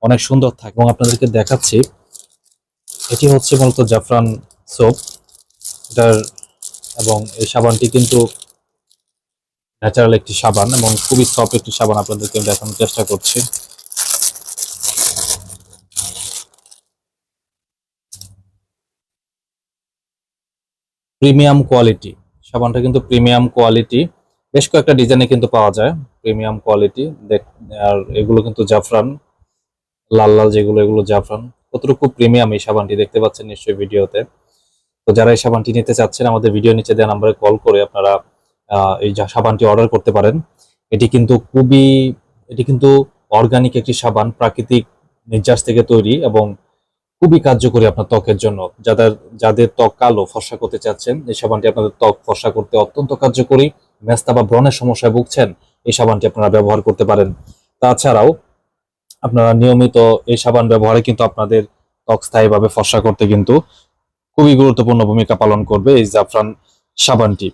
অনেক সুন্দর থাকে। এবং আপনাদেরকে দেখাচ্ছি, এটি হচ্ছে মূলত জাফরান সোপ এটার। এবং এই সাবানটি কিন্তু ন্যাচারাল একটি সাবান এবং খুবই সফট একটি সাবান, আপনাদেরকে দেখানোর চেষ্টা করছি। প্রিমিয়াম কোয়ালিটি সাবানটা কিন্তু প্রিমিয়াম কোয়ালিটি, বেশ কয়েকটা ডিজাইনে কিন্তু পাওয়া যায় প্রিমিয়াম কোয়ালিটি। আর এগুলো কিন্তু জাফরান, লাল লাল যেগুলো, এগুলো জাফরান। কতটুকু প্রিমিয়াম এই সাবানটি দেখতে পাচ্ছেন নিশ্চয়ই ভিডিওতে। তো যারা এই সাবানটি নিতে চাচ্ছেন আমাদের ভিডিও নিচে দেওয়া নাম্বারে কল করে আপনারা এই সাবানটি অর্ডার করতে পারেন। এটি কিন্তু খুবই, এটি কিন্তু অর্গানিক একটি সাবান, প্রাকৃতিক নির্যাস থেকে তৈরি এবং খুবই কার্যকরী আপনার ত্বকের জন্য। যাদের যাদের ত্বক কালো, ফর্সা করতে চাচ্ছেন, এই সাবানটি আপনাদের ত্বক ফর্সা করতে অত্যন্ত কার্যকরী। মেস্তা বা ব্রণের সমস্যায় ভুগছেন, এই সাবানটি আপনারা ব্যবহার করতে পারেন। তাছাড়াও আপনারা নিয়মিত এই সাবান ব্যবহারে কিন্তু আপনাদের ত্বক স্থায়ীভাবে ফর্সা করতে কিন্তু খুবই গুরুত্বপূর্ণ ভূমিকা পালন করবে এই জাফরান সাবানটি।